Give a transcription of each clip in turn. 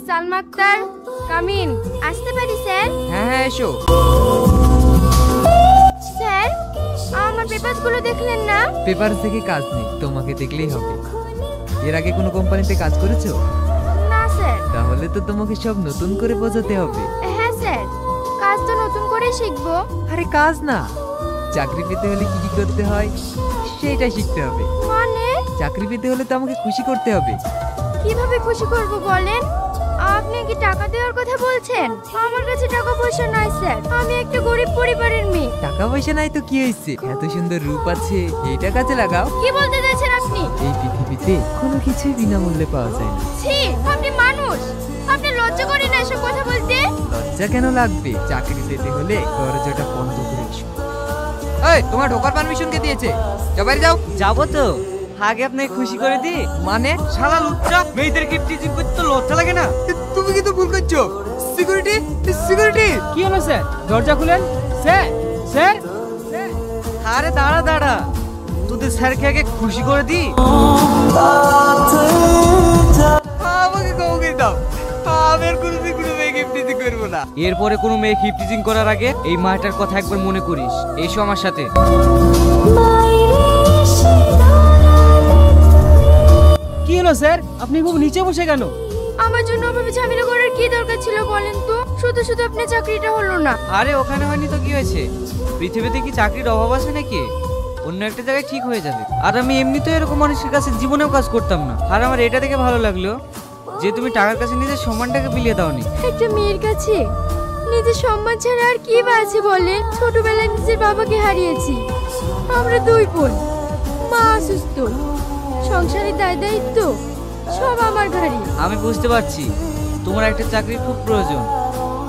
Miss Salma Akter, come in. আসতে পারি sir? হ্যাঁ হ্যাঁ এসো। স্যার, আমার পেপারসগুলো দেখলেন না? পেপার থেকে কাজ নেই, তোমাকে দেখলেই হবে। এর আগে কোনো কোম্পানিতে কাজ করেছো? না স্যার। তাহলে তো তোমাকে সব নতুন করে বোঝাতে হবে। হ্যাঁ স্যার, কাজ তো নতুন করে শিখবো। আরে কাজ না, চাকরি পেতে হলে কি কি করতে হয় সেটা শিখতে হবে। মানে? চাকরি পেতে হলে তো আমাকে খুশি করতে হবে। কিভাবে খুশি করব বলেন? আপনি কি টাকা দেওয়ার কথা বলছেন? আমার কাছে টাকা পয়সা নাই স্যার, আমি একটা গরিব পরিবারের মেয়ে। টাকা পয়সা নাই তো কি হয়েছে, এত সুন্দর রূপ আছে, এইটা কাজে লাগাও। কি বলতে চাইছেন আপনি? এই পৃথিবীতে কোনো কিছুই বিনামূল্যে পাওয়া যায় না। ছি, আপনি মানুষ, আপনি লজ্জা করে না এসব কথা বলতে? লজ্জা কেন লাগবে? চাকরি পেতে হলে দরজাটা বন্ধ করে এসো। এই, তোমার ঢোকার পারমিশন কে দিয়েছে? যাও বাইরে যাও। যাবো তো, আগে আপনাকে খুশি করে দি। মানে শালা লুচ্চা, মেয়েদেরকে টিচিং করতে তো লজ্জা লাগে না? তুমি কিন্তু ভুল করছো। Security, security. কি হলো স্যার? দরজা খুলেন। Sir, sir. আরে দাঁড়া দাঁড়া, তোদের স্যারকে আগে খুশি করে দি। আমাকে কাউকে দাও, আমি আর কোনোদিন কোনো মেয়েকে টিচিং করবো না। এরপরে কোনো মেয়ে হিপ টিচিং করার আগে এই মাটার কথা একবার মনে করিস। এসো আমার সাথে। কি হলো স্যার, আপনি খুব নিচে বসে কেন? আমার জন্য ওভাবে ঝামেলা করার কি দরকার ছিল বলেন তো? শুধু শুধু আপনার চাকরিটা হলো না। আরে ওখানে হয়নি তো কি হয়েছে? পৃথিবীতে কি চাকরির অভাব আছে নাকি? অন্য একটা জায়গায় ঠিক হয়ে যাবে। আর আমি এমনিতেও এরকম মানুষের কাছে জীবনেও কাজ করতাম না। আর আমার এটা দেখে ভালো লাগলো যে তুমি টাকার কাছে নিজের সম্মানটাকে বিলিয়ে দাওনি। একটা মেয়ের কাছে নিজের সম্মান ছাড়া আর কি বা আছে বলেন? ছোটবেলায় নিজের বাবাকে হারিয়েছি, আমরা দুই বোন, মা অসুস্থ, সংসারের দায় দায়িত্ব সব আমার ঘাড়ে। আমি বুঝতে পারছি তোমার একটা চাকরির খুব প্রয়োজন।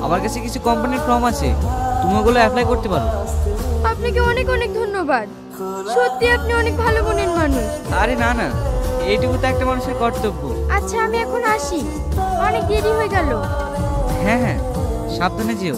আমার কাছে কিছু কোম্পানির ফর্ম আছে, তুমি ওগুলো অ্যাপ্লাই করতে পারো। আপনাকে অনেক অনেক ধন্যবাদ, সত্যি আপনি অনেক ভালো মনের মানুষ। আরে না না, এইটুকু তো একটা মানুষের কর্তব্য। আচ্ছা আমি এখন আসি, অনেক দেরি হয়ে গেল। হ্যাঁ হ্যাঁ, সাবধানে যেও।